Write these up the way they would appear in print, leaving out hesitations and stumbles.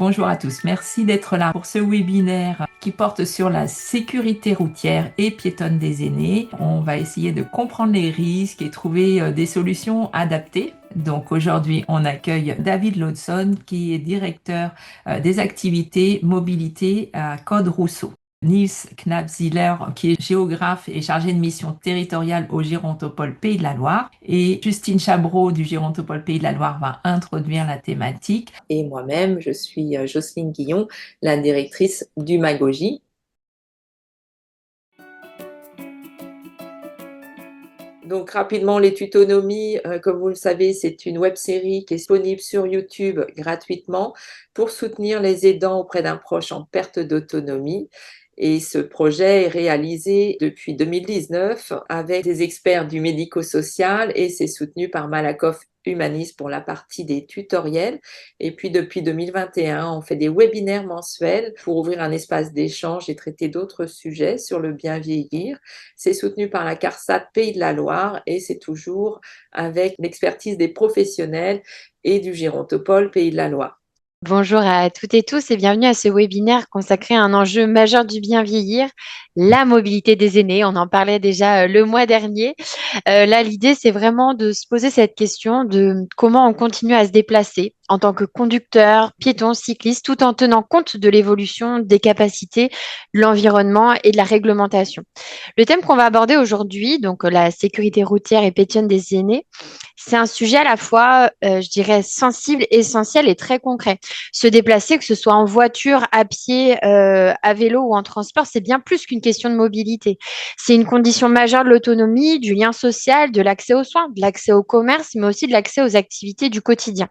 Bonjour à tous, merci d'être là pour ce webinaire qui porte sur la sécurité routière et piétonne des aînés. On va essayer de comprendre les risques et trouver des solutions adaptées. Donc aujourd'hui, on accueille David Lodson qui est directeur des activités mobilité à Code Rousseau. Niels Knapziller, qui est géographe et chargé de mission territoriale au Gérontopole Pays de la Loire. Et Justine Chabreau du Gérontopole Pays de la Loire va introduire la thématique. Et moi-même, je suis Jocelyne Guillon, la directrice du Magogie. Donc rapidement, les tutonomies, comme vous le savez, c'est une web-série qui est disponible sur YouTube gratuitement pour soutenir les aidants auprès d'un proche en perte d'autonomie. Et ce projet est réalisé depuis 2019 avec des experts du médico-social et c'est soutenu par Malakoff Humanis pour la partie des tutoriels. Et puis depuis 2021, on fait des webinaires mensuels pour ouvrir un espace d'échange et traiter d'autres sujets sur le bien vieillir. C'est soutenu par la CARSAT Pays de la Loire et c'est toujours avec l'expertise des professionnels et du Gérontopole Pays de la Loire. Bonjour à toutes et tous et bienvenue à ce webinaire consacré à un enjeu majeur du bien vieillir, la mobilité des aînés. On en parlait déjà le mois dernier. Là, l'idée, c'est vraiment de se poser cette question de comment on continue à se déplacer en tant que conducteur, piéton, cycliste, tout en tenant compte de l'évolution des capacités, de l'environnement et de la réglementation. Le thème qu'on va aborder aujourd'hui, donc la sécurité routière et piétonne des aînés, c'est un sujet à la fois, je dirais, sensible, essentiel et très concret. Se déplacer, que ce soit en voiture, à pied, à vélo ou en transport, c'est bien plus qu'une question de mobilité. C'est une condition majeure de l'autonomie, du lien social, de l'accès aux soins, de l'accès au commerce, mais aussi de l'accès aux activités du quotidien.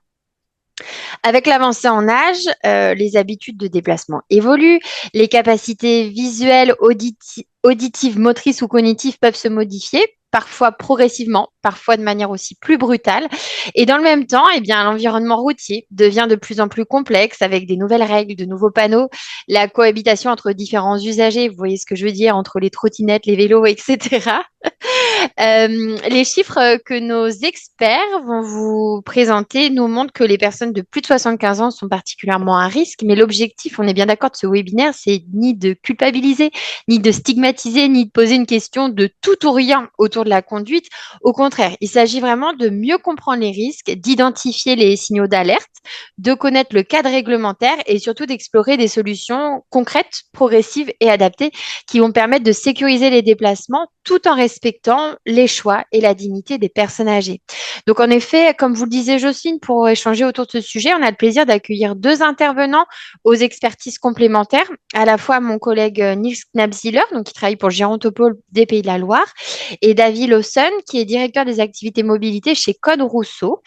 Avec l'avancée en âge, les habitudes de déplacement évoluent, les capacités visuelles, auditives, motrices ou cognitives peuvent se modifier, parfois progressivement, parfois de manière aussi plus brutale. Et dans le même temps, eh bien, l'environnement routier devient de plus en plus complexe avec des nouvelles règles, de nouveaux panneaux, la cohabitation entre différents usagers, vous voyez ce que je veux dire, entre les trottinettes, les vélos, etc. Les chiffres que nos experts vont vous présenter nous montrent que les personnes de plus de 75 ans sont particulièrement à risque, mais l'objectif, on est bien d'accord de ce webinaire, c'est ni de culpabiliser, ni de stigmatiser, ni de poser une question de tout ou rien autour de la conduite. Au contraire, il s'agit vraiment de mieux comprendre les risques, d'identifier les signaux d'alerte, de connaître le cadre réglementaire et surtout d'explorer des solutions concrètes, progressives et adaptées qui vont permettre de sécuriser les déplacements tout en respectant les choix et la dignité des personnes âgées. Donc en effet, comme vous le disiez Jocelyne, pour échanger autour de ce sujet, on a le plaisir d'accueillir deux intervenants aux expertises complémentaires, à la fois mon collègue Niels Knapziller, donc qui travaille pour le Gérontopole des Pays de la Loire, et David Lawson, qui est directeur des activités mobilité chez Code Rousseau.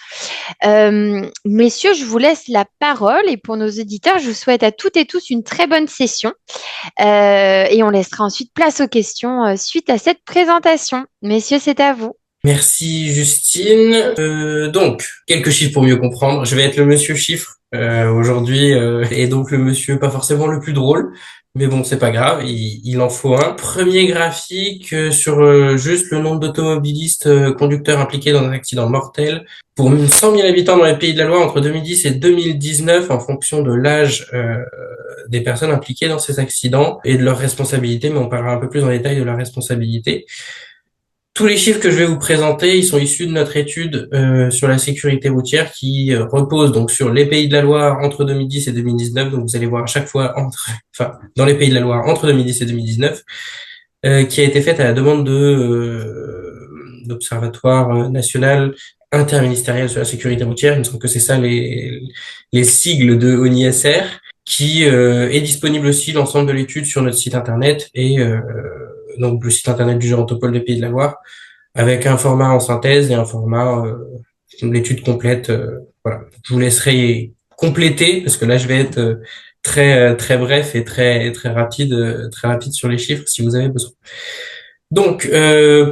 Messieurs, je vous laisse la parole et pour nos auditeurs, je vous souhaite à toutes et tous une très bonne session et on laissera ensuite place aux questions suite à cette présentation. Messieurs, c'est à vous. Merci Justine. Donc, quelques chiffres pour mieux comprendre. Je vais être le monsieur chiffre aujourd'hui et donc le monsieur pas forcément le plus drôle, mais bon, c'est pas grave, il en faut un. Premier graphique sur juste le nombre d'automobilistes conducteurs impliqués dans un accident mortel pour 100 000 habitants dans les Pays de la Loire entre 2010 et 2019 en fonction de l'âge des personnes impliquées dans ces accidents et de leur responsabilité, mais on parlera un peu plus en détail de leur responsabilité. Tous les chiffres que je vais vous présenter, ils sont issus de notre étude sur la sécurité routière qui repose donc sur les Pays de la Loire entre 2010 et 2019. Donc vous allez voir à chaque fois dans les Pays de la Loire entre 2010 et 2019, qui a été faite à la demande d'Observatoire national interministériel sur la sécurité routière. Il me semble que c'est ça les sigles de ONISR, qui est disponible aussi l'ensemble de l'étude sur notre site internet et donc le site internet du Gérontopole des Pays de la Loire, avec un format en synthèse et un format l'étude complète. Voilà, je vous laisserai compléter parce que là je vais être très bref et très rapide sur les chiffres si vous avez besoin. Donc,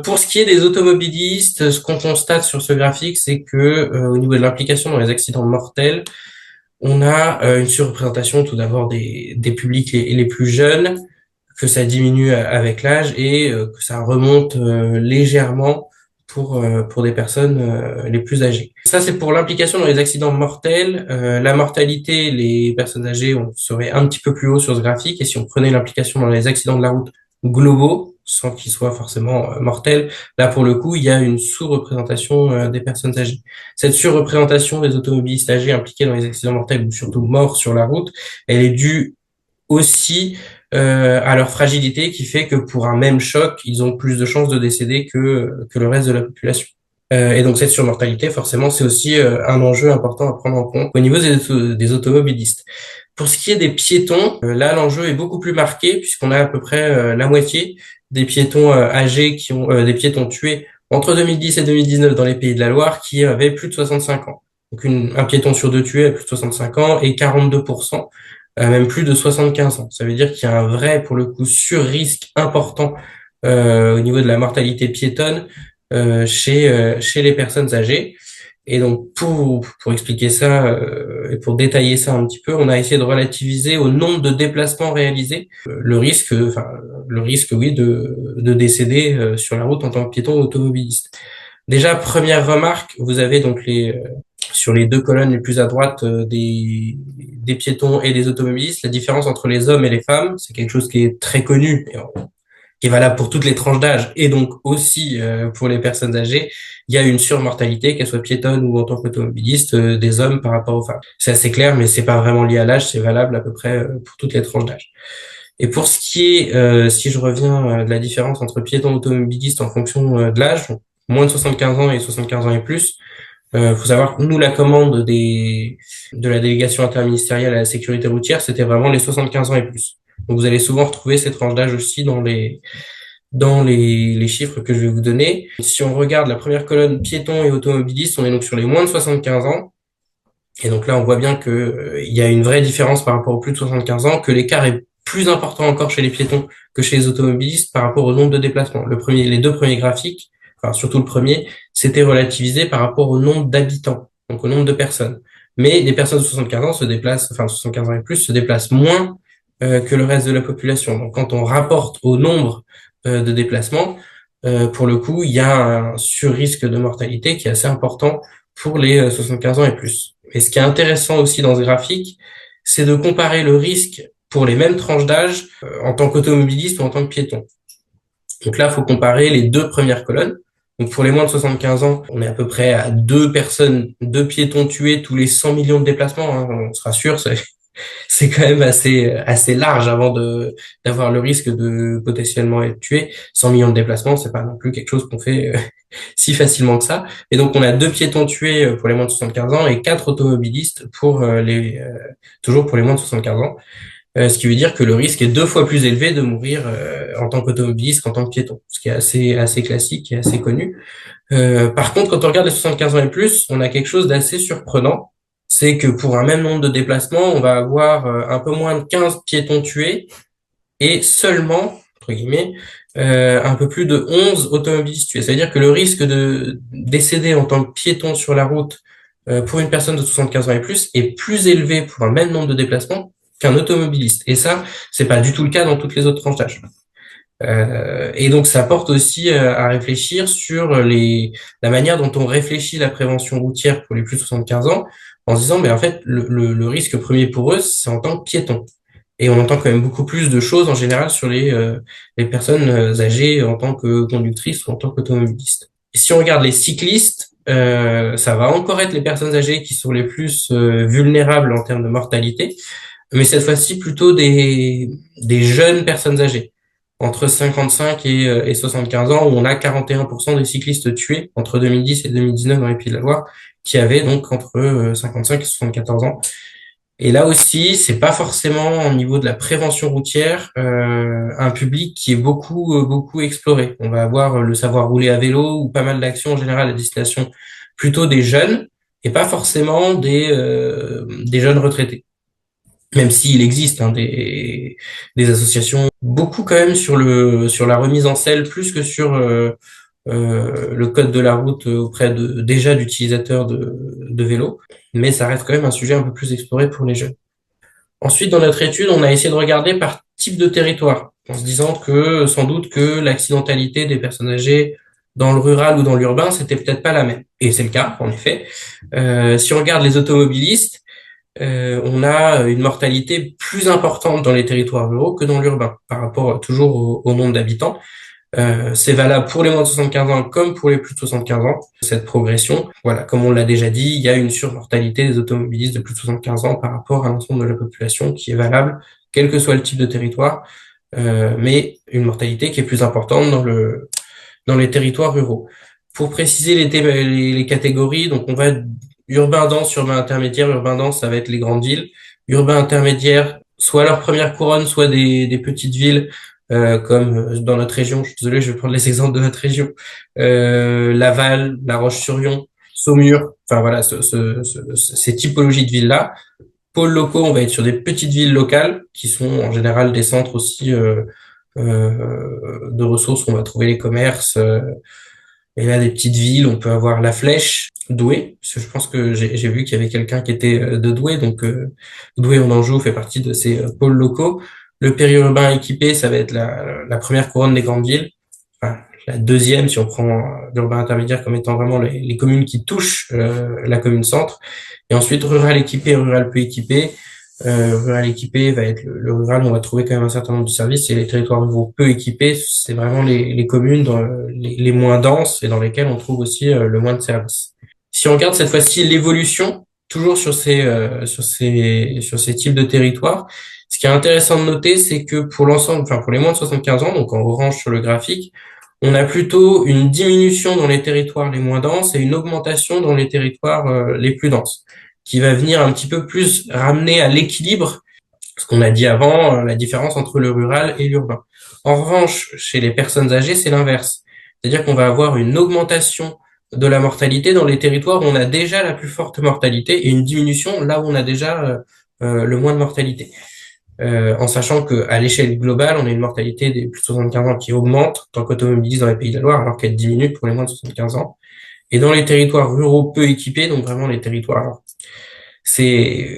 pour ce qui est des automobilistes, ce qu'on constate sur ce graphique, c'est que au niveau de l'implication dans les accidents mortels, on a une surreprésentation tout d'abord des publics les plus jeunes, que ça diminue avec l'âge et que ça remonte légèrement pour des personnes les plus âgées. Ça, c'est pour l'implication dans les accidents mortels. La mortalité, les personnes âgées, on serait un petit peu plus haut sur ce graphique. Et si on prenait l'implication dans les accidents de la route globaux, sans qu'ils soient forcément mortels, là, pour le coup, il y a une sous-représentation des personnes âgées. Cette surreprésentation des automobilistes âgés impliqués dans les accidents mortels ou surtout morts sur la route, elle est due aussi à leur fragilité qui fait que pour un même choc, ils ont plus de chances de décéder que le reste de la population. Et donc cette surmortalité, forcément, c'est aussi un enjeu important à prendre en compte au niveau des automobilistes. Pour ce qui est des piétons, là l'enjeu est beaucoup plus marqué puisqu'on a à peu près la moitié des piétons âgés qui ont des piétons tués entre 2010 et 2019 dans les Pays de la Loire qui avaient plus de 65 ans. Donc un piéton sur deux tué a plus de 65 ans et 42% même plus de 75 ans. Ça veut dire qu'il y a un vrai, pour le coup, sur-risque important au niveau de la mortalité piétonne chez les personnes âgées. Et donc, pour expliquer ça et pour détailler ça un petit peu, on a essayé de relativiser au nombre de déplacements réalisés le risque, oui, de décéder sur la route en tant que piéton ou automobiliste. Déjà, première remarque, vous avez donc sur les deux colonnes les plus à droite des piétons et des automobilistes, la différence entre les hommes et les femmes, c'est quelque chose qui est très connu, qui est valable pour toutes les tranches d'âge et donc aussi pour les personnes âgées. Il y a une surmortalité, qu'elle soit piétonne ou en tant qu'automobiliste, des hommes par rapport aux femmes. C'est assez clair, mais c'est pas vraiment lié à l'âge, c'est valable à peu près pour toutes les tranches d'âge. Et pour ce qui est, si je reviens de la différence entre piéton et automobiliste en fonction de l'âge, donc moins de 75 ans et 75 ans et plus, faut savoir que nous, la commande de la délégation interministérielle à la sécurité routière, c'était vraiment les 75 ans et plus. Donc, vous allez souvent retrouver ces tranches d'âge aussi dans les chiffres que je vais vous donner. Si on regarde la première colonne piéton et automobiliste, on est donc sur les moins de 75 ans. Et donc là, on voit bien que il y a une vraie différence par rapport aux plus de 75 ans, que l'écart est plus important encore chez les piétons que chez les automobilistes par rapport au nombre de déplacements. Les deux premiers graphiques, enfin surtout le premier, c'était relativisé par rapport au nombre d'habitants, donc au nombre de personnes. Mais les personnes de 75 ans 75 ans et plus, se déplacent moins que le reste de la population. Donc quand on rapporte au nombre de déplacements, pour le coup, il y a un sur-risque de mortalité qui est assez important pour les 75 ans et plus. Et ce qui est intéressant aussi dans ce graphique, c'est de comparer le risque pour les mêmes tranches d'âge en tant qu'automobiliste ou en tant que piéton. Donc là, il faut comparer les deux premières colonnes. Donc pour les moins de 75 ans, on est à peu près à deux piétons tués tous les 100 millions de déplacements. Hein, on se rassure, c'est quand même assez large avant d'avoir le risque de potentiellement être tué. 100 millions de déplacements, c'est pas non plus quelque chose qu'on fait si facilement que ça. Et donc on a deux piétons tués pour les moins de 75 ans et quatre automobilistes toujours pour les moins de 75 ans. Ce qui veut dire que le risque est deux fois plus élevé de mourir en tant qu'automobiliste qu'en tant que piéton, ce qui est assez classique et assez connu. Par contre, quand on regarde les 75 ans et plus, on a quelque chose d'assez surprenant. C'est que pour un même nombre de déplacements, on va avoir un peu moins de 15 piétons tués et seulement, entre guillemets, un peu plus de 11 automobilistes tués. Ça veut dire que le risque de décéder en tant que piéton sur la route pour une personne de 75 ans et plus est plus élevé pour un même nombre de déplacements qu'un automobiliste. Et ça, c'est pas du tout le cas dans toutes les autres tranches d'âge. Et donc ça porte aussi à réfléchir sur la manière dont on réfléchit la prévention routière pour les plus de 75 ans, en se disant, mais en fait, le risque premier pour eux, c'est en tant que piéton. Et on entend quand même beaucoup plus de choses en général sur les personnes âgées en tant que conductrices ou en tant qu'automobilistes. Et si on regarde les cyclistes, ça va encore être les personnes âgées qui sont les plus vulnérables en termes de mortalité, mais cette fois-ci plutôt des jeunes personnes âgées entre 55 et 75 ans, où on a 41% des cyclistes tués entre 2010 et 2019 dans les Pays de la Loire, qui avaient donc entre 55 et 74 ans. Et là aussi, c'est pas forcément au niveau de la prévention routière un public qui est beaucoup exploré. On va avoir le savoir rouler à vélo ou pas mal d'actions en général à destination plutôt des jeunes et pas forcément des jeunes retraités. Même s'il existe des associations, beaucoup quand même sur la remise en selle plus que sur le code de la route auprès déjà d'utilisateurs de vélos, mais ça reste quand même un sujet un peu plus exploré pour les jeunes. Ensuite, dans notre étude, on a essayé de regarder par type de territoire, en se disant que sans doute que l'accidentalité des personnes âgées dans le rural ou dans l'urbain, c'était peut-être pas la même. Et c'est le cas, en effet. Si on regarde les automobilistes, on a une mortalité plus importante dans les territoires ruraux que dans l'urbain, par rapport toujours au nombre d'habitants. C'est valable pour les moins de 75 ans comme pour les plus de 75 ans, cette progression. Voilà, comme on l'a déjà dit, il y a une surmortalité des automobilistes de plus de 75 ans par rapport à l'ensemble de la population qui est valable, quel que soit le type de territoire, mais une mortalité qui est plus importante dans les territoires ruraux. Pour préciser les catégories, donc on va urbain dense, urbain intermédiaire. Urbain dense, ça va être les grandes villes. Urbain intermédiaire, soit leur première couronne, soit des petites villes comme dans notre région. Je suis désolé, je vais prendre les exemples de notre région. Laval, La Roche-sur-Yon, Saumur. Enfin voilà, ces typologies de villes-là. Pôles locaux, on va être sur des petites villes locales qui sont en général des centres aussi de ressources. On va trouver les commerces. Et là, des petites villes, on peut avoir La Flèche, Douai, parce que je pense que j'ai vu qu'il y avait quelqu'un qui était de Douai, donc Douai en Anjou fait partie de ces pôles locaux. Le périurbain équipé, ça va être la première couronne des grandes villes, enfin, la deuxième si on prend l'urbain intermédiaire comme étant vraiment les communes qui touchent la commune centre. Et ensuite, rural équipé, rural peu équipé. Rural équipé va être le rural, on va trouver quand même un certain nombre de services, et les territoires ruraux peu équipés, c'est vraiment les communes les moins denses et dans lesquelles on trouve aussi le moins de services. Si on regarde cette fois-ci l'évolution, toujours sur ces types de territoires, ce qui est intéressant de noter, c'est que pour l'ensemble, enfin pour les moins de 75 ans, donc en orange sur le graphique, on a plutôt une diminution dans les territoires les moins denses et une augmentation dans les territoires les plus denses, qui va venir un petit peu plus ramener à l'équilibre ce qu'on a dit avant, la différence entre le rural et l'urbain. En revanche, chez les personnes âgées, c'est l'inverse. C'est-à-dire qu'on va avoir une augmentation de la mortalité dans les territoires où on a déjà la plus forte mortalité et une diminution là où on a déjà le moins de mortalité. En sachant qu'à l'échelle globale, on a une mortalité des plus de 75 ans qui augmente tant qu'automobiliste dans les Pays de la Loire, alors qu'elle diminue pour les moins de 75 ans. Et dans les territoires ruraux peu équipés, donc vraiment les territoires,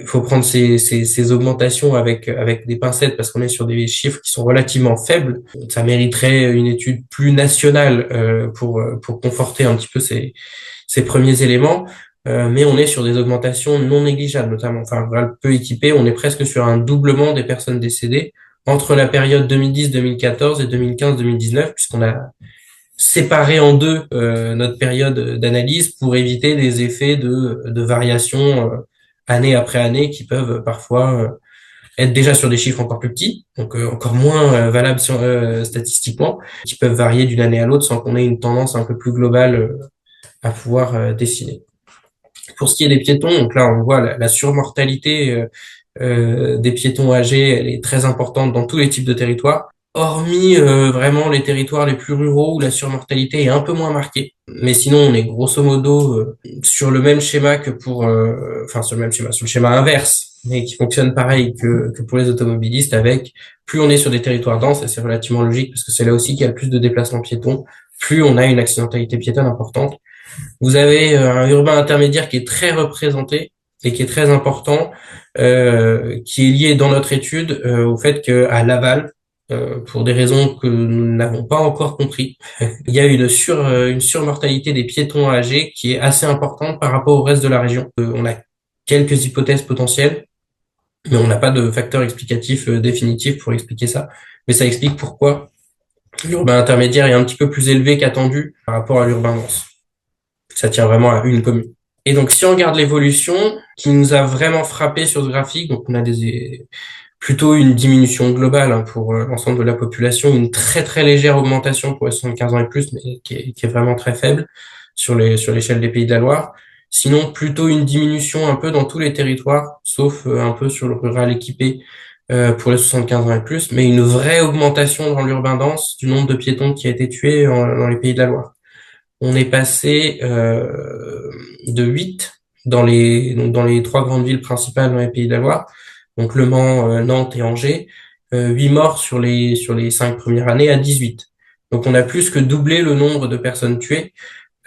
faut prendre ces augmentations avec des pincettes parce qu'on est sur des chiffres qui sont relativement faibles. Ça mériterait une étude plus nationale pour conforter un petit peu ces premiers éléments. Mais on est sur des augmentations non négligeables, notamment, enfin, peu équipées. On est presque sur un doublement des personnes décédées entre la période 2010-2014 et 2015-2019, puisqu'on a séparé en deux notre période d'analyse pour éviter des effets de variation année après année qui peuvent parfois être déjà sur des chiffres encore plus petits, donc encore moins valables statistiquement, qui peuvent varier d'une année à l'autre sans qu'on ait une tendance un peu plus globale à pouvoir dessiner. Pour ce qui est des piétons, donc là on voit la surmortalité des piétons âgés, elle est très importante dans tous les types de territoires, hormis vraiment les territoires les plus ruraux où la surmortalité est un peu moins marquée. Mais sinon, on est grosso modo sur le même schéma que sur le schéma inverse, mais qui fonctionne pareil que pour les automobilistes, avec plus on est sur des territoires denses, et c'est relativement logique parce que c'est là aussi qu'il y a le plus de déplacements piétons, plus on a une accidentalité piétonne importante. Vous avez un urbain intermédiaire qui est très représenté et qui est très important, qui est lié dans notre étude au fait qu'à Laval, pour des raisons que nous n'avons pas encore compris, il y a une surmortalité des piétons âgés qui est assez importante par rapport au reste de la région. On a quelques hypothèses potentielles, mais on n'a pas de facteur explicatif définitif pour expliquer ça. Mais ça explique pourquoi l'urbain intermédiaire est un petit peu plus élevé qu'attendu par rapport à l'urbain dense. Ça tient vraiment à une commune. Et donc, si on regarde l'évolution qui nous a vraiment frappé sur ce graphique, donc on a plutôt une diminution globale pour l'ensemble de la population, une très très légère augmentation pour les 75 ans et plus, mais qui est vraiment très faible sur l'échelle des Pays de la Loire. Sinon, plutôt une diminution un peu dans tous les territoires, sauf un peu sur le rural équipé pour les 75 ans et plus, mais une vraie augmentation dans l'urbain dense du nombre de piétons qui a été tué dans les Pays de la Loire. On est passé de 8 dans les trois grandes villes principales dans les Pays de la Loire, donc Le Mans, Nantes et Angers, 8 morts sur les 5 premières années à 18. Donc on a plus que doublé le nombre de personnes tuées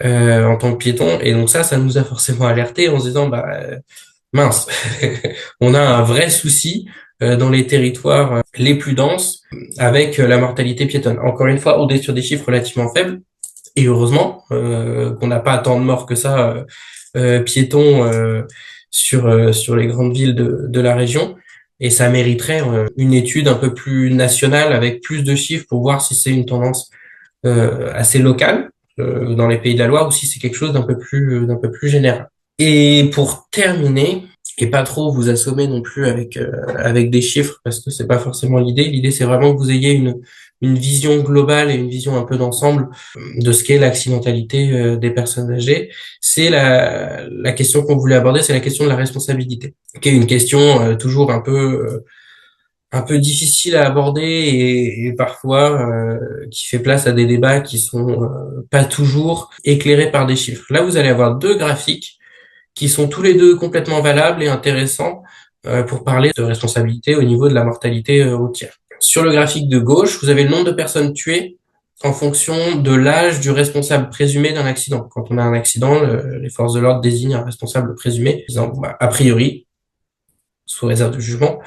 en tant que piétons, et donc ça nous a forcément alerté en se disant mince, on a un vrai souci dans les territoires les plus denses avec la mortalité piétonne. Encore une fois, on est sur des chiffres relativement faibles, Et heureusement qu'on n'a pas tant de morts que ça piétons sur les grandes villes de la région. Et ça mériterait une étude un peu plus nationale avec plus de chiffres pour voir si c'est une tendance assez locale dans les Pays de la Loire ou si c'est quelque chose d'un peu plus général. Et pour terminer, et pas trop vous assommer non plus avec des chiffres parce que c'est pas forcément l'idée. L'idée c'est vraiment que vous ayez une vision globale et une vision un peu d'ensemble de ce qu'est l'accidentalité des personnes âgées. C'est la question qu'on voulait aborder, c'est la question de la responsabilité, qui est une question toujours un peu difficile à aborder et parfois qui fait place à des débats qui sont pas toujours éclairés par des chiffres. Là, vous allez avoir deux graphiques qui sont tous les deux complètement valables et intéressants pour parler de responsabilité au niveau de la mortalité routière. Sur le graphique de gauche, vous avez le nombre de personnes tuées en fonction de l'âge du responsable présumé d'un accident. Quand on a un accident, les forces de l'ordre désignent un responsable présumé, disant a priori, sous réserve de jugement,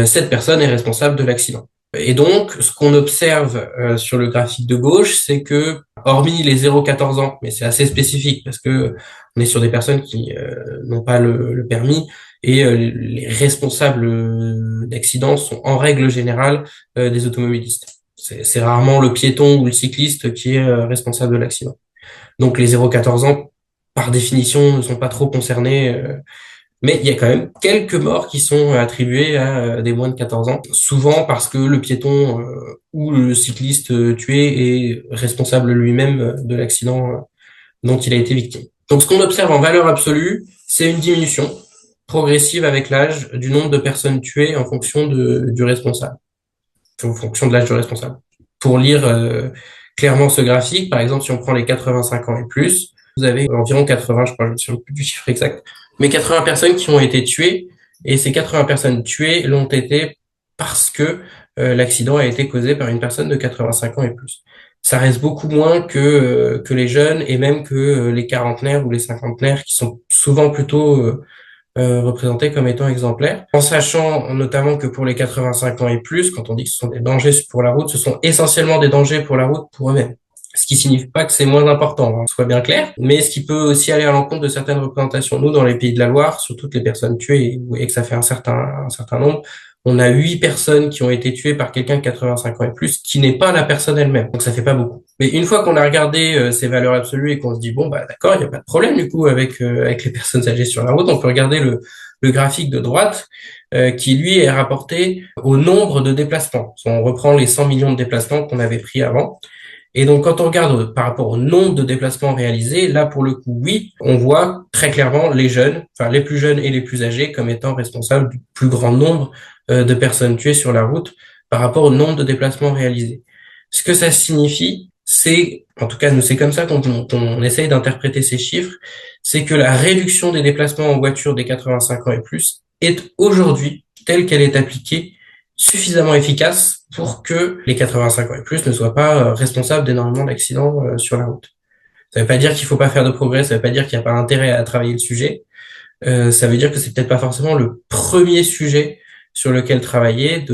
cette personne est responsable de l'accident. Et donc, ce qu'on observe sur le graphique de gauche, c'est que, hormis les 0-14 ans, mais c'est assez spécifique parce que on est sur des personnes qui n'ont pas le permis et les responsables d'accidents sont en règle générale des automobilistes. C'est rarement le piéton ou le cycliste qui est responsable de l'accident. Donc les 0-14 ans, par définition, ne sont pas trop concernés. Mais il y a quand même quelques morts qui sont attribuées à des moins de 14 ans, souvent parce que le piéton ou le cycliste tué est responsable lui-même de l'accident dont il a été victime. Donc ce qu'on observe en valeur absolue, c'est une diminution progressive avec l'âge du nombre de personnes tuées en fonction du responsable, en fonction de l'âge du responsable. Pour lire clairement ce graphique, par exemple, si on prend les 85 ans et plus, vous avez environ 80, je crois, je me souviens plus du chiffre exact, mais 80 personnes qui ont été tuées, et ces 80 personnes tuées l'ont été parce que l'accident a été causé par une personne de 85 ans et plus. Ça reste beaucoup moins que les jeunes et même que les quarantenaires ou les cinquantenaires qui sont souvent plutôt représentés comme étant exemplaires, en sachant notamment que pour les 85 ans et plus, quand on dit que ce sont des dangers pour la route, ce sont essentiellement des dangers pour la route pour eux-mêmes. Ce qui signifie pas que c'est moins important, hein, soit bien clair, mais ce qui peut aussi aller à l'encontre de certaines représentations. Nous, dans les Pays de la Loire, sur toutes les personnes tuées, vous voyez que ça fait un certain nombre, on a 8 personnes qui ont été tuées par quelqu'un de 85 ans et plus, qui n'est pas la personne elle-même. Donc ça fait pas beaucoup. Mais une fois qu'on a regardé ces valeurs absolues et qu'on se dit, bon, bah d'accord, il n'y a pas de problème du coup avec les personnes âgées sur la route, on peut regarder le graphique de droite qui, lui, est rapporté au nombre de déplacements. On reprend les 100 millions de déplacements qu'on avait pris avant. Et donc, quand on regarde par rapport au nombre de déplacements réalisés, là, pour le coup, oui, on voit très clairement les jeunes, enfin les plus jeunes et les plus âgés, comme étant responsables du plus grand nombre de personnes tuées sur la route par rapport au nombre de déplacements réalisés. Ce que ça signifie, c'est, en tout cas, nous, c'est comme ça qu'on essaye d'interpréter ces chiffres, c'est que la réduction des déplacements en voiture des 85 ans et plus est aujourd'hui, telle qu'elle est appliquée, suffisamment efficace pour que les 85 ans et plus ne soient pas responsables d'énormément d'accidents sur la route. Ça veut pas dire qu'il faut pas faire de progrès, ça veut pas dire qu'il n'y a pas intérêt à travailler le sujet. Ça veut dire que c'est peut-être pas forcément le premier sujet sur lequel travailler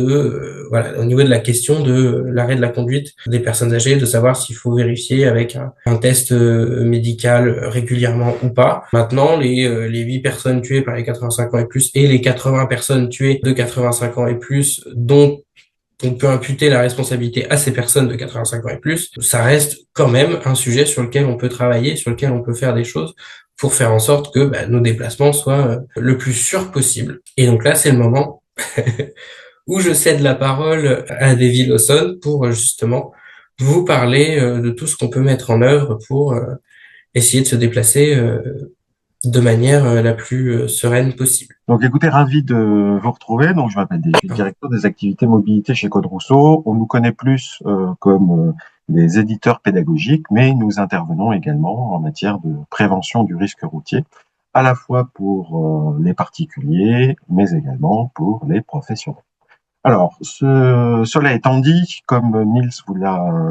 voilà, au niveau de la question de l'arrêt de la conduite des personnes âgées, de savoir s'il faut vérifier avec un test médical régulièrement ou pas. Maintenant, les 8 personnes tuées par les 85 ans et plus et les 80 personnes tuées de 85 ans et plus dont on peut imputer la responsabilité à ces personnes de 85 ans et plus, ça reste quand même un sujet sur lequel on peut travailler, sur lequel on peut faire des choses pour faire en sorte que nos déplacements soient le plus sûrs possible. Et donc là, c'est le moment où je cède la parole à Davy Lawson pour justement vous parler de tout ce qu'on peut mettre en œuvre pour essayer de se déplacer de manière la plus sereine possible. Donc, écoutez, ravi de vous retrouver. Donc, je m'appelle Davy, je suis directeur des activités mobilité chez Code Rousseau. On nous connaît plus comme des éditeurs pédagogiques, mais nous intervenons également en matière de prévention du risque routier, à la fois pour les particuliers, mais également pour les professionnels. Alors, cela étant dit, comme Niels vous l'a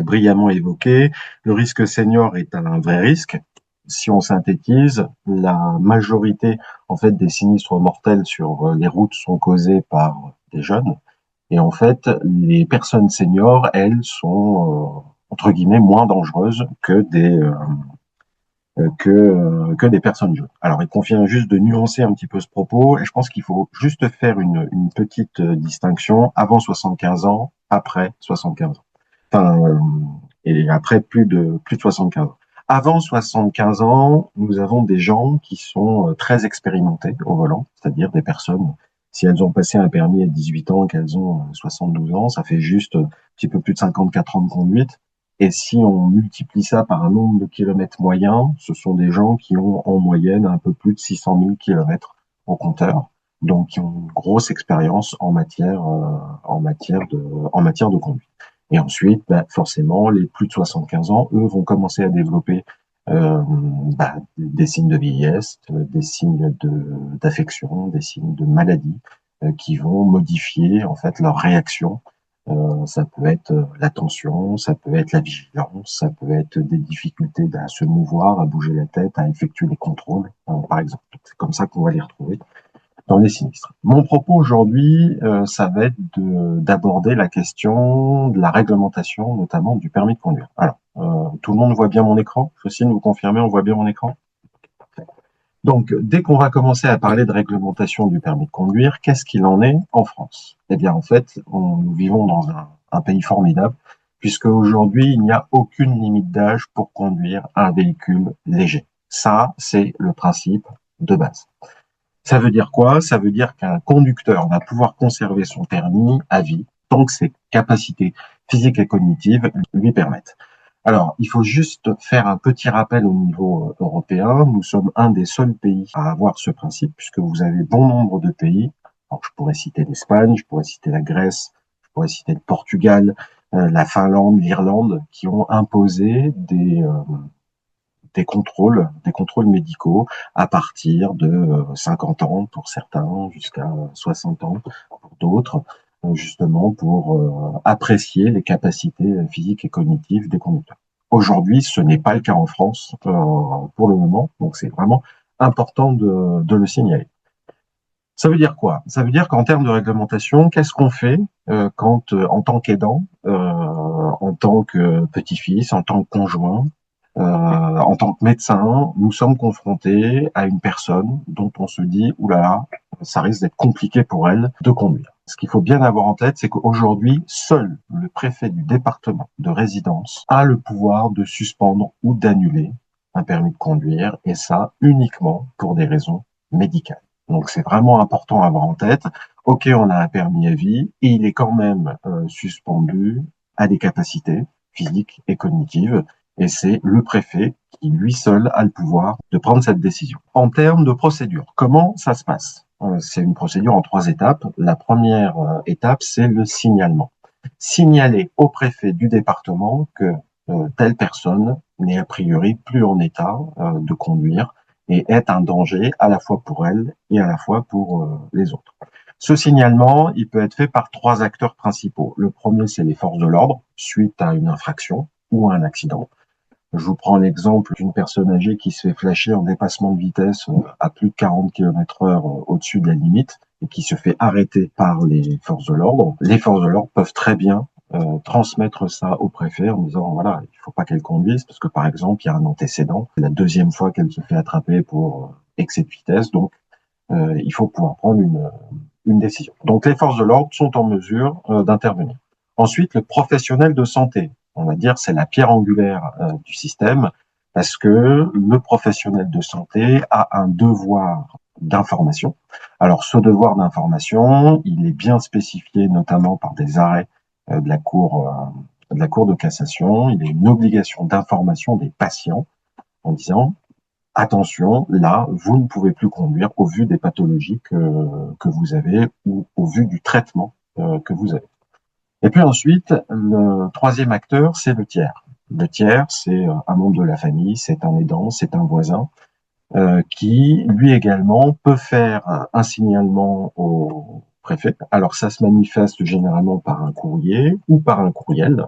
brillamment évoqué, le risque senior est un vrai risque. Si on synthétise, la majorité en fait des sinistres mortels sur les routes sont causés par des jeunes Et en fait, les personnes seniors, elles, sont entre guillemets moins dangereuses que des personnes jeunes. Alors, il convient juste de nuancer un petit peu ce propos, et je pense qu'il faut juste faire une petite distinction avant 75 ans, après 75 ans. Enfin, et après plus de 75 ans. Avant 75 ans, nous avons des gens qui sont très expérimentés au volant, c'est-à-dire des personnes, si elles ont passé un permis à 18 ans, qu'elles ont 72 ans, ça fait juste un petit peu plus de 54 ans de conduite. Et si on multiplie ça par un nombre de kilomètres moyens, ce sont des gens qui ont en moyenne un peu plus de 600 000 kilomètres au compteur, donc qui ont une grosse expérience en matière de conduite. Et ensuite, forcément, les plus de 75 ans, eux, vont commencer à développer des signes de vieillesse, des signes d'affection, des signes de maladie, qui vont modifier en fait leur réaction. Ça peut être la tension, ça peut être la vigilance, ça peut être des difficultés à se mouvoir, à bouger la tête, à effectuer des contrôles, par exemple. C'est comme ça qu'on va les retrouver dans les sinistres. Mon propos aujourd'hui, ça va être d'aborder la question de la réglementation, notamment du permis de conduire. Alors, tout le monde voit bien mon écran? Jocelyne, vous confirmez, on voit bien mon écran? Donc, dès qu'on va commencer à parler de réglementation du permis de conduire, qu'est-ce qu'il en est en France? Eh bien, en fait, nous vivons dans un pays formidable, puisque aujourd'hui, il n'y a aucune limite d'âge pour conduire un véhicule léger. Ça, c'est le principe de base. Ça veut dire quoi? Ça veut dire qu'un conducteur va pouvoir conserver son permis à vie tant que ses capacités physiques et cognitives lui permettent. Alors, il faut juste faire un petit rappel au niveau européen. Nous sommes un des seuls pays à avoir ce principe, puisque vous avez bon nombre de pays. Alors, je pourrais citer l'Espagne, je pourrais citer la Grèce, je pourrais citer le Portugal, la Finlande, l'Irlande, qui ont imposé des contrôles médicaux à partir de 50 ans pour certains, jusqu'à 60 ans pour d'autres, justement pour apprécier les capacités physiques et cognitives des conducteurs. Aujourd'hui, ce n'est pas le cas en France pour le moment, donc c'est vraiment important de le signaler. Ça veut dire quoi? Ça veut dire qu'en termes de réglementation, qu'est-ce qu'on fait quand, en tant qu'aidant, en tant que petit-fils, en tant que conjoint, en tant que médecin, nous sommes confrontés à une personne dont on se dit, oulala, ça risque d'être compliqué pour elle de conduire. Ce qu'il faut bien avoir en tête, c'est qu'aujourd'hui, seul le préfet du département de résidence a le pouvoir de suspendre ou d'annuler un permis de conduire, et ça uniquement pour des raisons médicales. Donc c'est vraiment important à avoir en tête. Ok, on a un permis à vie, et il est quand même suspendu à des capacités physiques et cognitives, et c'est le préfet qui, lui seul, a le pouvoir de prendre cette décision. En termes de procédure, comment ça se passe? C'est une procédure en 3 étapes. La première étape, c'est le signalement. Signaler au préfet du département que telle personne n'est a priori plus en état de conduire et est un danger à la fois pour elle et à la fois pour les autres. Ce signalement, il peut être fait par 3 acteurs principaux. Le premier, c'est les forces de l'ordre, suite à une infraction ou à un accident. Je vous prends l'exemple d'une personne âgée qui se fait flasher en dépassement de vitesse à plus de 40 km/h au-dessus de la limite et qui se fait arrêter par les forces de l'ordre. Les forces de l'ordre peuvent très bien transmettre ça au préfet en disant voilà, il faut pas qu'elle conduise parce que par exemple, il y a un antécédent. C'est la 2e fois qu'elle se fait attraper pour excès de vitesse, donc il faut pouvoir prendre une décision. Donc les forces de l'ordre sont en mesure d'intervenir. Ensuite, le professionnel de santé, on va dire, c'est la pierre angulaire du système, parce que le professionnel de santé a un devoir d'information. Alors, ce devoir d'information, il est bien spécifié notamment par des arrêts de la Cour de cassation. Il y a une obligation d'information des patients en disant attention, là, vous ne pouvez plus conduire au vu des pathologies que vous avez ou au vu du traitement que vous avez. Et puis ensuite, le 3e acteur, c'est le tiers. Le tiers, c'est un membre de la famille, c'est un aidant, c'est un voisin, qui, lui également, peut faire un signalement au préfet. Alors ça se manifeste généralement par un courrier ou par un courriel,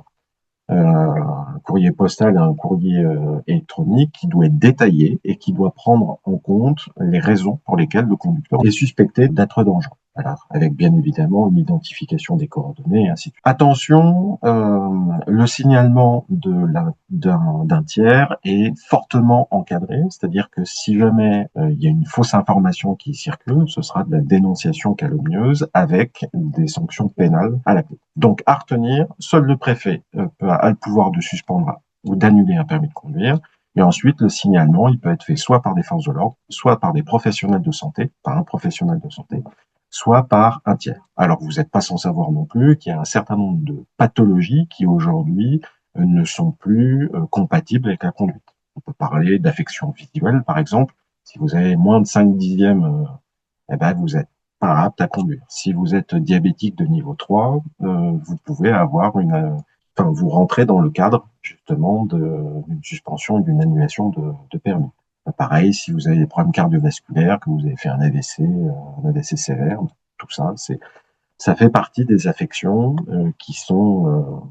un courrier postal et un courrier électronique qui doit être détaillé et qui doit prendre en compte les raisons pour lesquelles le conducteur est suspecté d'être dangereux. Alors, avec bien évidemment une identification des coordonnées et ainsi de suite. Attention, le signalement d'un tiers est fortement encadré, c'est-à-dire que si jamais il y a une fausse information qui circule, ce sera de la dénonciation calomnieuse avec des sanctions pénales à la clé. Donc, à retenir, seul le préfet a le pouvoir de suspendre ou d'annuler un permis de conduire. Et ensuite, le signalement, il peut être fait soit par des forces de l'ordre, soit par des professionnels de santé, par un professionnel de santé, soit par un tiers. Alors, vous n'êtes pas sans savoir non plus qu'il y a un certain nombre de pathologies qui aujourd'hui ne sont plus compatibles avec la conduite. On peut parler d'affection visuelle, par exemple. Si vous avez moins de 5 dixièmes, eh ben, vous êtes pas apte à conduire. Si vous êtes diabétique de niveau 3, vous pouvez avoir enfin, vous rentrez dans le cadre, justement, d'une suspension, d'une annulation de permis. Pareil, si vous avez des problèmes cardiovasculaires, que vous avez fait un AVC sévère, tout ça, ça fait partie des affections qui sont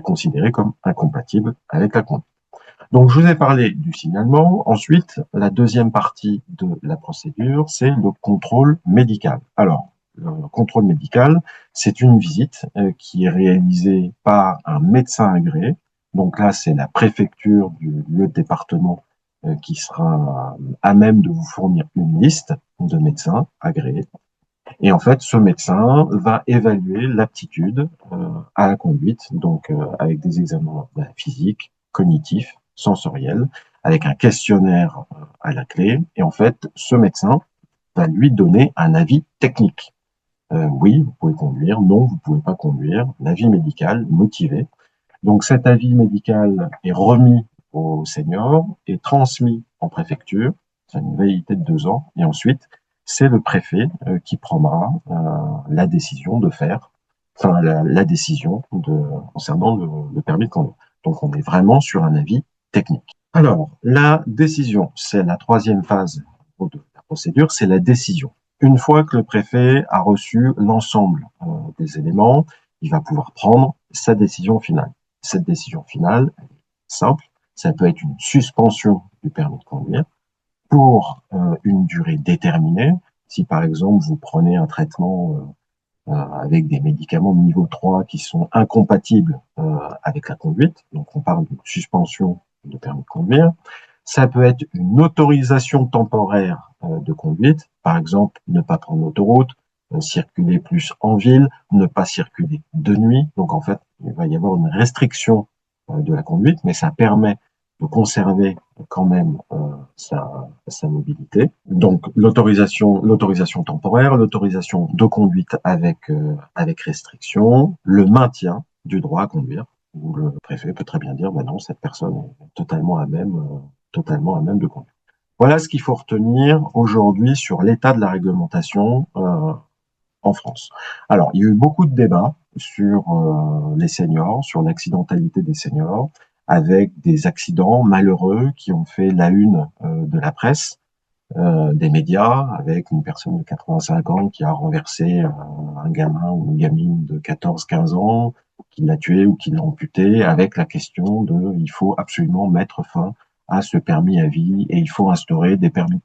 considérées comme incompatibles avec la conduite. Donc, je vous ai parlé du signalement. Ensuite, la deuxième partie de la procédure, c'est le contrôle médical. Alors, le contrôle médical, c'est une visite qui est réalisée par un médecin agréé. Donc là, c'est la préfecture du lieu de département qui sera à même de vous fournir une liste de médecins agréés. Et en fait, ce médecin va évaluer l'aptitude à la conduite, donc avec des examens physiques, cognitifs, sensoriels, avec un questionnaire à la clé. Et en fait, ce médecin va lui donner un avis technique. Oui, vous pouvez conduire. Non, vous pouvez pas conduire. L'avis médical motivé. Donc cet avis médical est remis au senior et transmis en préfecture. C'est une validité de 2 ans. Et ensuite, c'est le préfet qui prendra la décision de faire, enfin la décision concernant le permis de conduire. Donc on est vraiment sur un avis technique. Alors la décision, c'est la troisième phase de la procédure, c'est la décision. Une fois que le préfet a reçu l'ensemble des éléments, il va pouvoir prendre sa décision finale. Cette décision finale, elle est simple, ça peut être une suspension du permis de conduire pour une durée déterminée. Si par exemple vous prenez un traitement avec des médicaments de niveau 3 qui sont incompatibles avec la conduite, donc on parle d'une suspension de permis de conduire, ça peut être une autorisation temporaire de conduite, par exemple ne pas prendre l'autoroute, circuler plus en ville, ne pas circuler de nuit. Donc en fait, il va y avoir une restriction de la conduite, mais ça permet de conserver quand même sa mobilité. Donc l'autorisation temporaire, l'autorisation de conduite avec restriction, le maintien du droit à conduire, où le préfet peut très bien dire non, cette personne est totalement à même de conduire. Voilà ce qu'il faut retenir aujourd'hui sur l'état de la réglementation en France. Alors, il y a eu beaucoup de débats sur les seniors, sur l'accidentalité des seniors, avec des accidents malheureux qui ont fait la une de la presse, des médias, avec une personne de 85 ans qui a renversé un gamin ou une gamine de 14-15 ans, qui l'a tué ou qui l'a amputé, avec la question de il faut absolument mettre fin à ce permis à vie et il faut instaurer des permis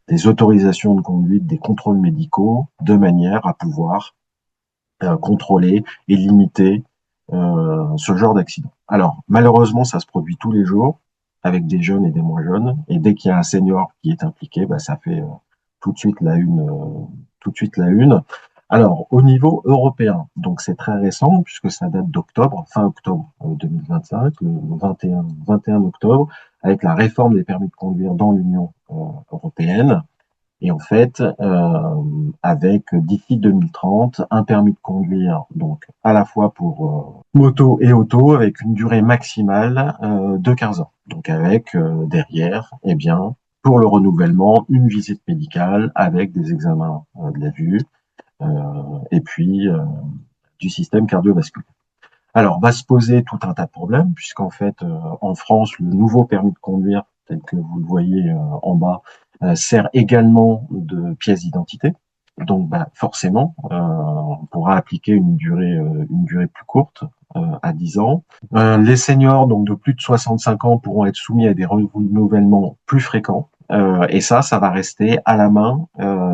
des autorisations de conduite, des contrôles médicaux, de manière à pouvoir contrôler et limiter ce genre d'accident. Alors, malheureusement, ça se produit tous les jours, avec des jeunes et des moins jeunes, et dès qu'il y a un senior qui est impliqué, ça fait tout de suite la une. Alors, au niveau européen, donc c'est très récent, puisque ça date d'octobre, fin octobre 2025, le 21 octobre, avec la réforme des permis de conduire dans l'Union européenne. Et en fait, avec d'ici 2030, un permis de conduire, donc à la fois pour moto et auto, avec une durée maximale de 15 ans. Donc avec derrière, pour le renouvellement, une visite médicale avec des examens de la vue et puis du système cardiovasculaire. Alors, va se poser tout un tas de problèmes, puisqu'en fait, en France, le nouveau permis de conduire, tel que vous le voyez en bas, sert également de pièce d'identité. Donc, forcément, on pourra appliquer une durée plus courte, à 10 ans. Les seniors, donc de plus de 65 ans, pourront être soumis à des renouvellements plus fréquents, Et ça va rester à la main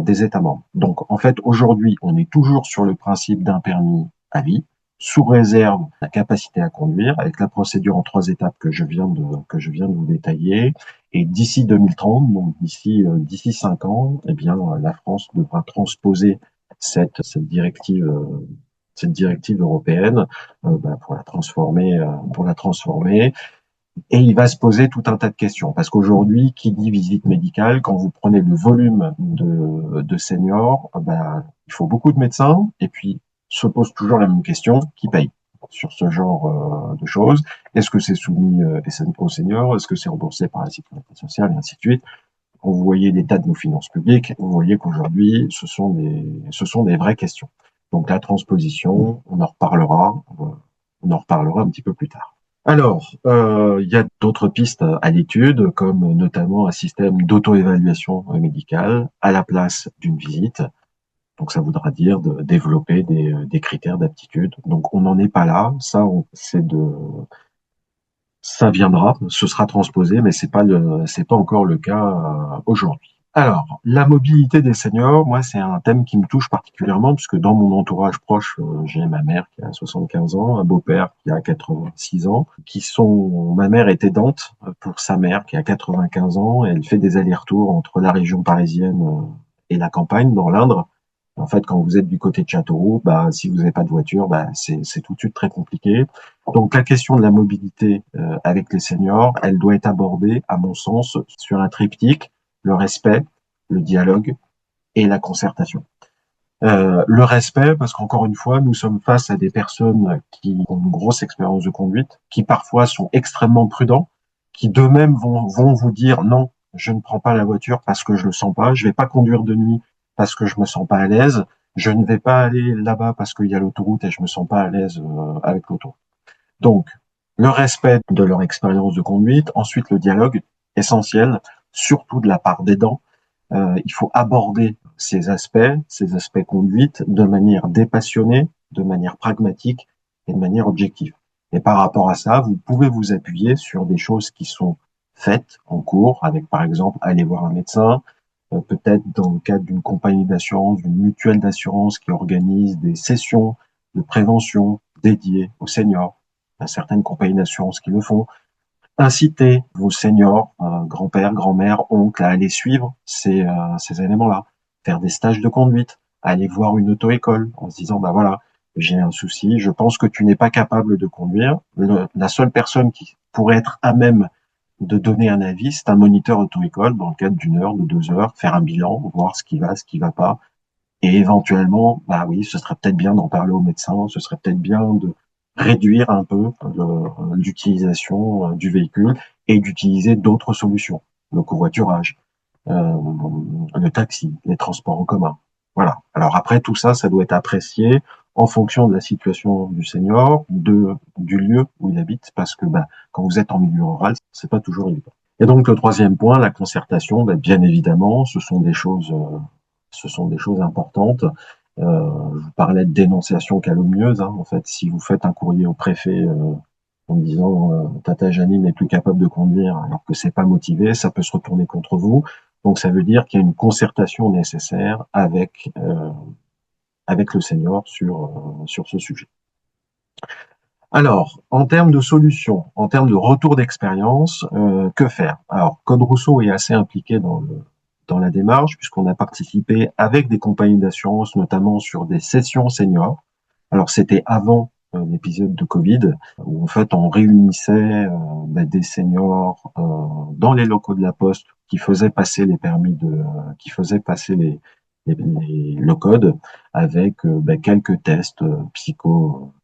des États membres. Donc, en fait, aujourd'hui, on est toujours sur le principe d'un permis à vie, sous réserve de la capacité à conduire, avec la procédure en 3 étapes que je viens de vous détailler. Et d'ici 2030, donc d'ici 5 ans, eh bien, la France devra transposer cette directive européenne pour la transformer. Et il va se poser tout un tas de questions. Parce qu'aujourd'hui, qui dit visite médicale, quand vous prenez le volume de seniors, il faut beaucoup de médecins. Et puis, se pose toujours la même question, qui paye sur ce genre de choses? Est-ce que c'est soumis aux seniors? Est-ce que c'est remboursé par la sécurité sociale? Et ainsi de suite. Quand vous voyez l'état de nos finances publiques, vous voyez qu'aujourd'hui, ce sont des vraies questions. Donc la transposition, on en reparlera un petit peu plus tard. Alors, il y a d'autres pistes à l'étude, comme notamment un système d'auto-évaluation médicale à la place d'une visite. Donc, ça voudra dire de développer des critères d'aptitude. Donc, on n'en est pas là. Ça viendra, ce sera transposé, mais c'est pas encore le cas aujourd'hui. Alors, la mobilité des seniors, moi, c'est un thème qui me touche particulièrement, puisque dans mon entourage proche, j'ai ma mère qui a 75 ans, un beau-père qui a 86 ans, ma mère est aidante pour sa mère qui a 95 ans, et elle fait des allers-retours entre la région parisienne et la campagne, dans l'Indre. En fait, quand vous êtes du côté de Châteauroux, si vous n'avez pas de voiture, c'est tout de suite très compliqué. Donc, la question de la mobilité avec les seniors, elle doit être abordée, à mon sens, sur un triptyque: le respect, le dialogue et la concertation. Le respect, parce qu'encore une fois, nous sommes face à des personnes qui ont une grosse expérience de conduite, qui parfois sont extrêmement prudents, qui d'eux-mêmes vont vous dire: non, je ne prends pas la voiture parce que je le sens pas, je vais pas conduire de nuit parce que je me sens pas à l'aise, je ne vais pas aller là-bas parce qu'il y a l'autoroute et je me sens pas à l'aise avec l'autoroute. Donc, le respect de leur expérience de conduite, ensuite le dialogue, essentiel, surtout de la part des aidants. Il faut aborder ces aspects conduite, de manière dépassionnée, de manière pragmatique et de manière objective. Et par rapport à ça, vous pouvez vous appuyer sur des choses qui sont faites en cours, avec par exemple aller voir un médecin, peut-être dans le cadre d'une compagnie d'assurance, d'une mutuelle d'assurance qui organise des sessions de prévention dédiées aux seniors. Il y a certaines compagnies d'assurance qui le font. Inciter vos seniors, grands-pères, grand-mères, oncles, à aller suivre ces éléments-là, faire des stages de conduite, aller voir une auto-école en se disant: voilà, j'ai un souci, je pense que tu n'es pas capable de conduire. La seule personne qui pourrait être à même de donner un avis, c'est un moniteur auto-école dans le cadre d'une heure, de 2 heures, faire un bilan, voir ce qui va pas. Et éventuellement, oui, ce serait peut-être bien d'en parler au médecin, ce serait peut-être bien de réduire un peu l'utilisation du véhicule et d'utiliser d'autres solutions, le covoiturage, le taxi, les transports en commun. Voilà. Alors après, tout ça, ça doit être apprécié en fonction de la situation du senior, du lieu où il habite, parce que quand vous êtes en milieu rural, c'est pas toujours évident. Et donc le troisième point, la concertation, bien évidemment, ce sont des choses importantes. Je vous parlais de dénonciation calomnieuse. En fait, si vous faites un courrier au préfet en disant Tata Janine n'est plus capable de conduire alors que c'est pas motivé, ça peut se retourner contre vous. Donc ça veut dire qu'il y a une concertation nécessaire avec le senior sur ce sujet. Alors, en termes de solutions, en termes de retour d'expérience, que faire? Alors, Code Rousseau est assez impliqué dans la démarche, puisqu'on a participé avec des compagnies d'assurance, notamment sur des sessions seniors. Alors, c'était avant l'épisode de Covid, où en fait on réunissait des seniors dans les locaux de la Poste qui faisaient passer les permis qui faisaient passer le code avec quelques tests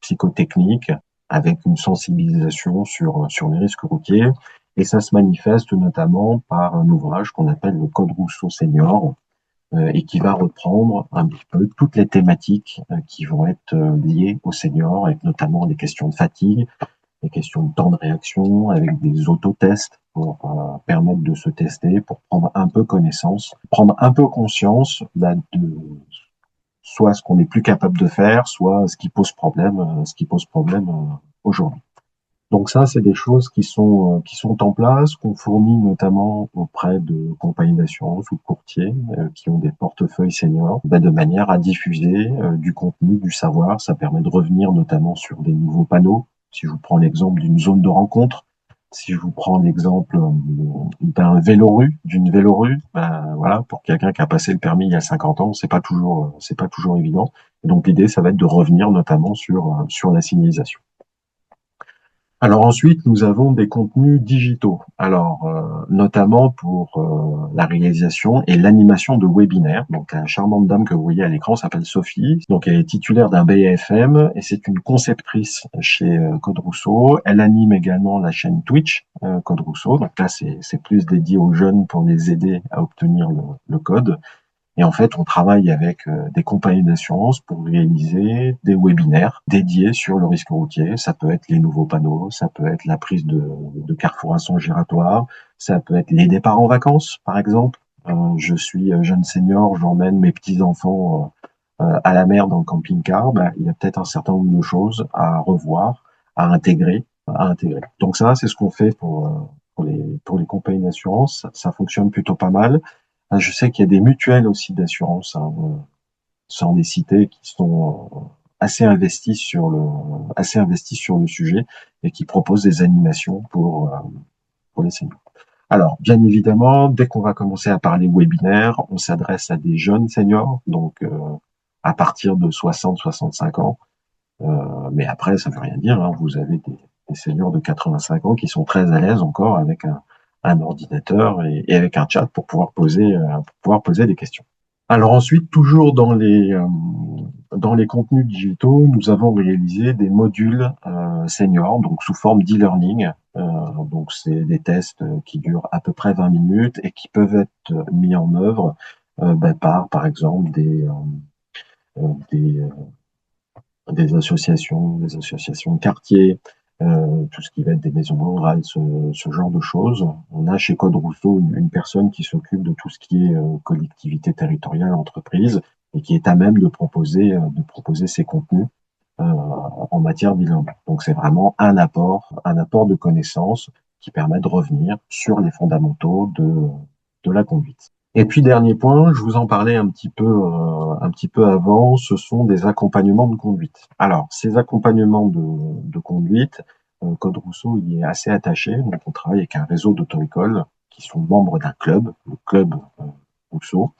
psychotechniques, avec une sensibilisation sur les risques routiers. Et ça se manifeste notamment par un ouvrage qu'on appelle le Code Rousseau Senior, et qui va reprendre un petit peu toutes les thématiques qui vont être liées aux seniors, avec notamment des questions de fatigue, des questions de temps de réaction, avec des autotests pour permettre de se tester, pour prendre un peu connaissance, prendre un peu conscience de soit ce qu'on n'est plus capable de faire, soit ce qui pose problème aujourd'hui. Donc ça, c'est des choses qui sont en place, qu'on fournit notamment auprès de compagnies d'assurance ou de courtiers qui ont des portefeuilles seniors, de manière à diffuser du contenu, du savoir. Ça permet de revenir notamment sur des nouveaux panneaux. Si je vous prends l'exemple d'une zone de rencontre, si je vous prends l'exemple d'une vélorue, voilà, pour quelqu'un qui a passé le permis il y a 50 ans, c'est pas toujours évident. Et donc l'idée, ça va être de revenir notamment sur la signalisation. Alors ensuite, nous avons des contenus digitaux. Alors notamment pour la réalisation et l'animation de webinaires. Donc la charmante dame que vous voyez à l'écran s'appelle Sophie. Donc elle est titulaire d'un BFM et c'est une conceptrice chez Code Rousseau. Elle anime également la chaîne Twitch Code Rousseau. Donc là c'est plus dédié aux jeunes pour les aider à obtenir le code. Et en fait, on travaille avec des compagnies d'assurance pour réaliser des webinaires dédiés sur le risque routier. Ça peut être les nouveaux panneaux, ça peut être la prise de carrefour à son giratoire, ça peut être les départs en vacances, par exemple. Je suis jeune senior, j'emmène mes petits-enfants à la mer dans le camping-car. Il y a peut-être un certain nombre de choses à revoir, à intégrer. Donc ça, c'est ce qu'on fait pour les compagnies d'assurance. Ça fonctionne plutôt pas mal. Je sais qu'il y a des mutuelles aussi d'assurance, sans les citer, qui sont assez investis sur le sujet et qui proposent des animations pour les seniors. Alors, bien évidemment, dès qu'on va commencer à parler webinaire, on s'adresse à des jeunes seniors, donc à partir de 60-65 ans. Mais après, ça veut rien dire, hein. Vous avez des seniors de 85 ans qui sont très à l'aise encore avec un ordinateur et avec un chat pour pouvoir poser des questions. Alors ensuite, toujours dans les contenus digitaux, nous avons réalisé des modules seniors, donc sous forme d'e-learning. Donc c'est des tests qui durent à peu près 20 minutes et qui peuvent être mis en œuvre par exemple des associations de quartier, tout ce qui va être des maisons rurales, ce genre de choses. On a chez Code Rousseau une personne qui s'occupe de tout ce qui est collectivité territoriale, entreprise, et qui est à même de proposer ces contenus en matière d'e-learning. Donc c'est vraiment un apport de connaissances qui permet de revenir sur les fondamentaux de la conduite. Et puis dernier point, je vous en parlais un petit peu avant, ce sont des accompagnements de conduite. Alors ces accompagnements de conduite, Code Rousseau y est assez attaché. Donc on travaille avec un réseau d'auto-écoles qui sont membres d'un club, le club Rousseau.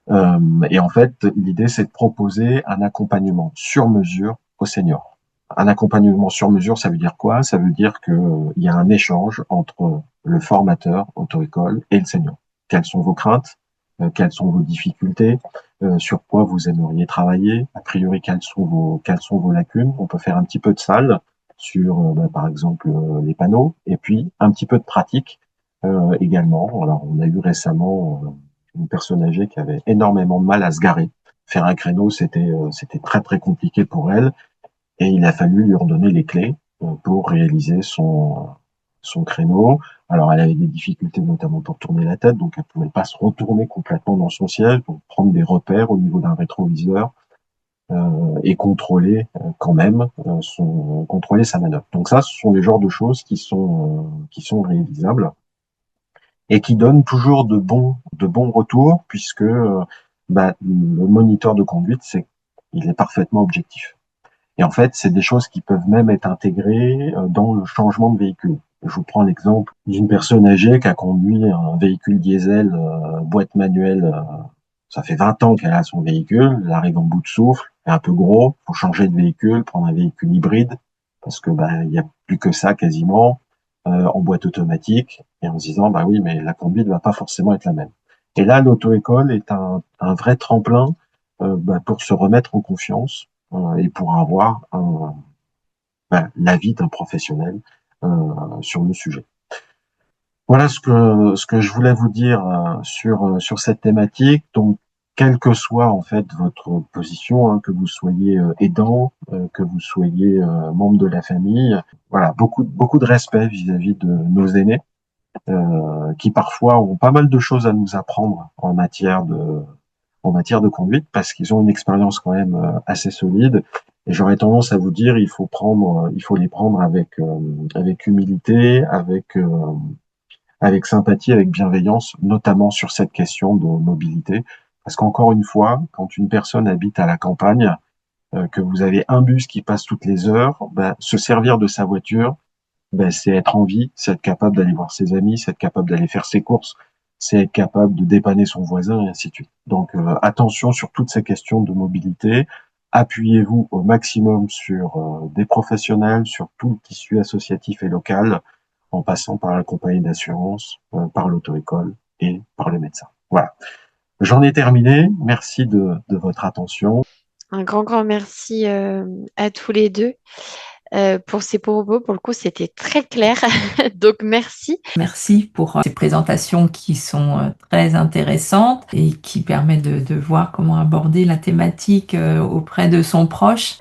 Et en fait, l'idée c'est de proposer un accompagnement sur mesure aux seniors. Un accompagnement sur mesure, ça veut dire quoi? Ça veut dire que il y a un échange entre le formateur auto-école et le senior. Quelles sont vos craintes? Quelles sont vos difficultés? Sur quoi vous aimeriez travailler? A priori, quelles sont vos lacunes? On peut faire un petit peu de salle sur, par exemple, les panneaux, et puis un petit peu de pratique également. Alors, on a eu récemment une personne âgée qui avait énormément de mal à se garer. Faire un créneau, c'était très très compliqué pour elle, et il a fallu lui redonner les clés pour réaliser son créneau. Alors, elle avait des difficultés notamment pour tourner la tête, donc elle pouvait pas se retourner complètement dans son siège pour prendre des repères au niveau d'un rétroviseur et contrôler quand même contrôler sa manœuvre. Donc ça, ce sont les genres de choses qui sont réalisables et qui donnent toujours de bons retours, puisque le moniteur de conduite, il est parfaitement objectif. Et en fait, c'est des choses qui peuvent même être intégrées dans le changement de véhicule. Je vous prends l'exemple d'une personne âgée qui a conduit un véhicule diesel, boîte manuelle. Ça fait 20 ans qu'elle a son véhicule. Elle arrive en bout de souffle, est un peu gros. Faut changer de véhicule, prendre un véhicule hybride, parce que il y a plus que ça quasiment en boîte automatique. Et en se disant oui, mais la conduite va pas forcément être la même. Et là, l'auto-école est un vrai tremplin pour se remettre en confiance et pour avoir l'avis d'un professionnel sur le sujet. Voilà ce que je voulais vous dire sur cette thématique. Donc, quelle que soit en fait votre position, que vous soyez aidant, que vous soyez membre de la famille, voilà, beaucoup de respect vis-à-vis de nos aînés, qui parfois ont pas mal de choses à nous apprendre en matière de conduite, parce qu'ils ont une expérience quand même assez solide, Et j'aurais tendance à vous dire, il faut les prendre avec humilité, avec sympathie, avec bienveillance, notamment sur cette question de mobilité. Parce qu'encore une fois, quand une personne habite à la campagne, que vous avez un bus qui passe toutes les heures, se servir de sa voiture, c'est être en vie, c'est être capable d'aller voir ses amis, c'est être capable d'aller faire ses courses, c'est être capable de dépanner son voisin et ainsi de suite. Donc attention sur toutes ces questions de mobilité. Appuyez-vous au maximum sur des professionnels, sur tout le tissu associatif et local, en passant par la compagnie d'assurance, par l'auto-école et par le médecin. Voilà. J'en ai terminé. Merci de votre attention. Un grand merci à tous les deux pour ces propos. Pour le coup, c'était très clair. Donc, merci. Merci pour ces présentations qui sont très intéressantes et qui permettent de voir comment aborder la thématique auprès de son proche.